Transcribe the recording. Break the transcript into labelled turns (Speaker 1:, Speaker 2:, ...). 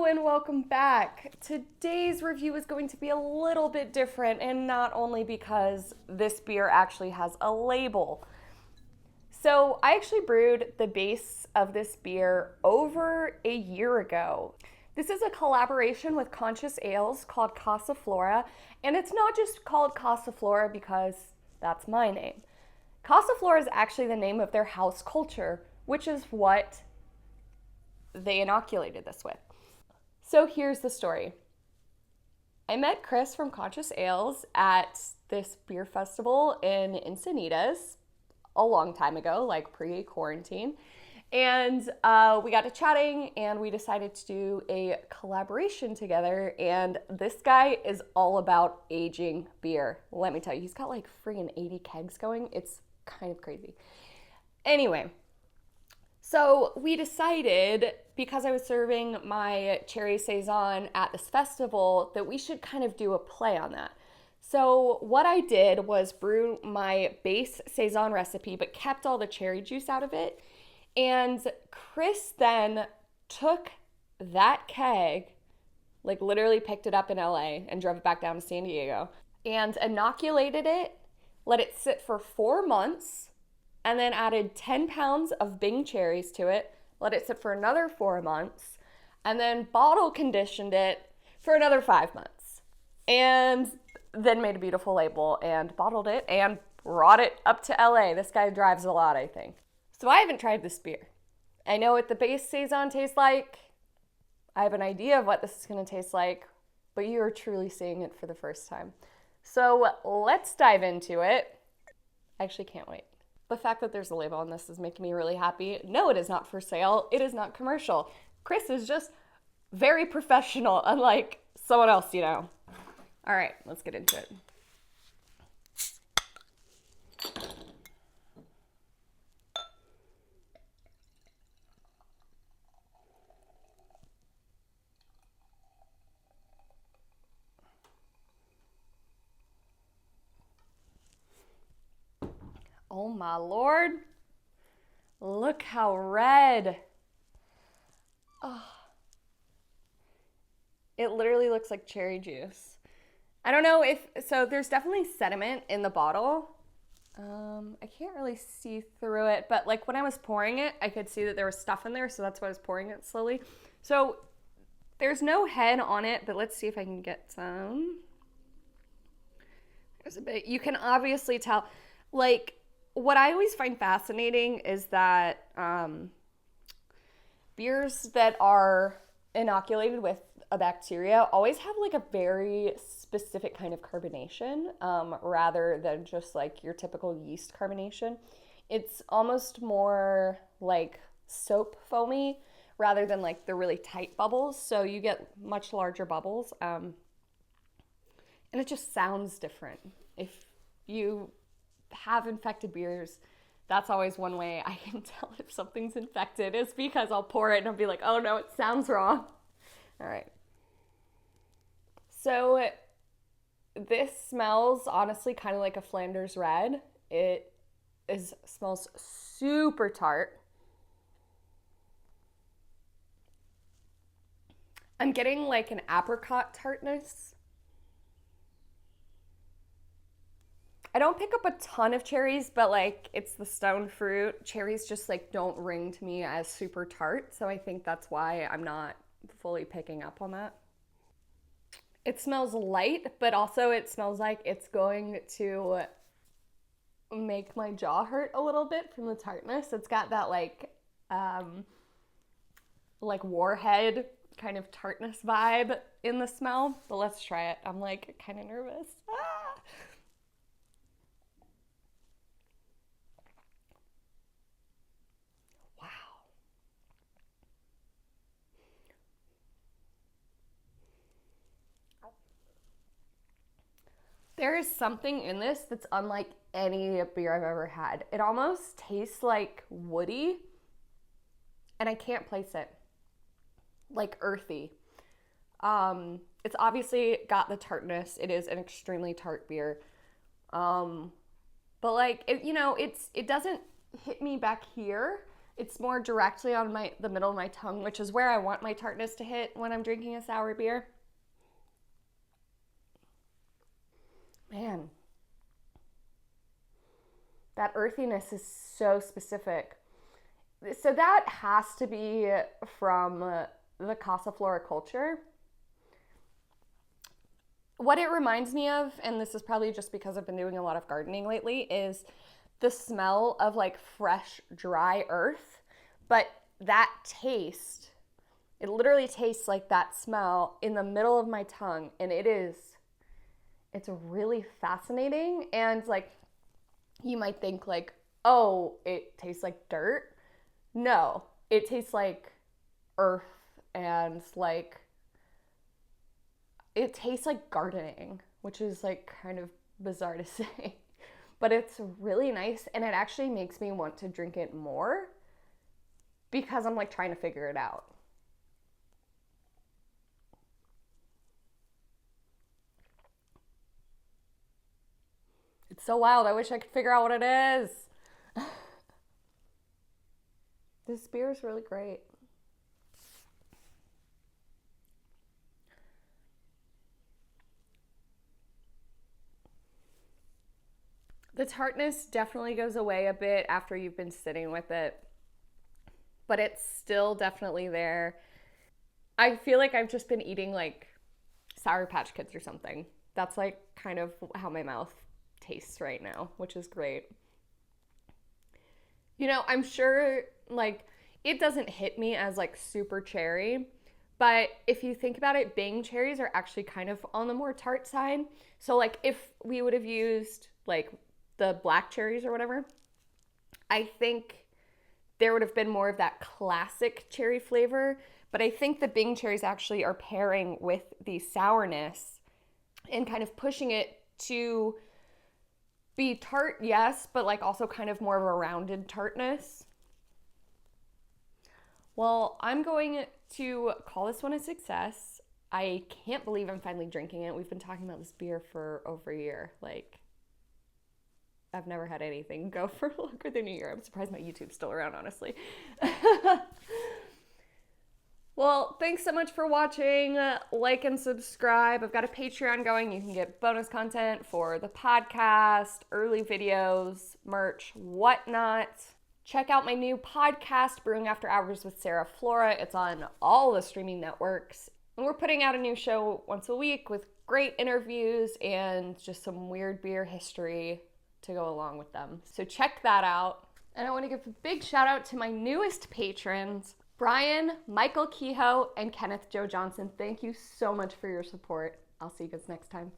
Speaker 1: And welcome back. Today's review is going to be a little bit different, and not only because this beer actually has a label. So I actually brewed the base of this beer over a year ago. This is a collaboration with Conscious Ales called Casa Flora, and it's not just called Casa Flora because that's my name. Casa Flora is actually the name of their house culture, which is what they inoculated this with. So here's the story. I met Chris from Conscious Ales at this beer festival in Encinitas a long time ago, like pre-quarantine. And we got to chatting and we decided to do a collaboration together. And this guy is all about aging beer. Let me tell you, he's got like friggin' 80 kegs going. It's kind of crazy. Anyway, so we decided, because I was serving my cherry Saison at this festival, that we should kind of do a play on that. So what I did was brew my base Saison recipe, but kept all the cherry juice out of it. And Chris then took that keg, like literally picked it up in LA and drove it back down to San Diego, and inoculated it, let it sit for 4 months, and then added 10 pounds of Bing cherries to it, let it sit for another 4 months, and then bottle conditioned it for another 5 months. And then made a beautiful label and bottled it and brought it up to LA. This guy drives a lot, I think. So I haven't tried this beer. I know what the base Saison tastes like. I have an idea of what this is going to taste like, but you're truly seeing it for the first time. So let's dive into it. I actually can't wait. The fact that there's a label on this is making me really happy. No, it is not for sale. It is not commercial. Chris is just very professional, unlike someone else, you know. All right, let's get into it. Oh my Lord. Look how red. Oh. It literally looks like cherry juice. I don't know if, so there's definitely sediment in the bottle. I can't really see through it, but like when I was pouring it, I could see that there was stuff in there, so that's why I was pouring it slowly. So there's no head on it, but let's see if I can get some. There's a bit, you can obviously tell, like, what I always find fascinating is that beers that are inoculated with a bacteria always have like a very specific kind of carbonation rather than just like your typical yeast carbonation. It's almost more like soap foamy rather than like the really tight bubbles. So you get much larger bubbles and it just sounds different. If you have infected beers, that's always one way I can tell if something's infected, is because I'll pour it and I'll be like, oh no, it sounds wrong. All right. So this smells honestly kind of like a Flanders red. It smells super tart. I'm getting like an apricot tartness. I don't pick up a ton of cherries, but like it's the stone fruit. Cherries just like don't ring to me as super tart, so I think that's why I'm not fully picking up on that. It smells light, but also it smells like it's going to make my jaw hurt a little bit from the tartness. It's got that like warhead kind of tartness vibe in the smell, but let's try it. I'm like kind of nervous. Ah! There is something in this that's unlike any beer I've ever had. It almost tastes like woody, and I can't place it. Like earthy. It's obviously got the tartness. It is an extremely tart beer. But like, it doesn't hit me back here. It's more directly on the middle of my tongue, which is where I want my tartness to hit when I'm drinking a sour beer. Man, that earthiness is so specific. So that has to be from the Casa Flora culture. What it reminds me of, and this is probably just because I've been doing a lot of gardening lately, is the smell of like fresh, dry earth. But that taste, it literally tastes like that smell in the middle of my tongue. And it's really fascinating. And like, you might think like, oh, it tastes like dirt. No, it tastes like earth, and like, it tastes like gardening, which is like kind of bizarre to say, but it's really nice, and it actually makes me want to drink it more because I'm like trying to figure it out. It's so wild. I wish I could figure out what it is. This beer is really great. The tartness definitely goes away a bit after you've been sitting with it, but it's still definitely there. I feel like I've just been eating like Sour Patch Kids or something. That's like kind of how my mouth tastes right now, which is great. You know, I'm sure like it doesn't hit me as like super cherry, but if you think about it, Bing cherries are actually kind of on the more tart side. So like if we would have used like the black cherries or whatever, I think there would have been more of that classic cherry flavor. But I think the Bing cherries actually are pairing with the sourness and kind of pushing it to be tart, yes, but like also kind of more of a rounded tartness. Well, I'm going to call this one a success. I can't believe I'm finally drinking it. We've been talking about this beer for over a year. Like, I've never had anything go for longer than a year. I'm surprised my YouTube's still around, honestly. Well, thanks so much for watching. Like and subscribe. I've got a Patreon going. You can get bonus content for the podcast, early videos, merch, whatnot. Check out my new podcast, Brewing After Hours with Casa Flora. It's on all the streaming networks. And we're putting out a new show once a week with great interviews and just some weird beer history to go along with them. So check that out. And I want to give a big shout out to my newest patrons, Brian, Michael Kehoe, and Kenneth Joe Johnson. Thank you so much for your support. I'll see you guys next time.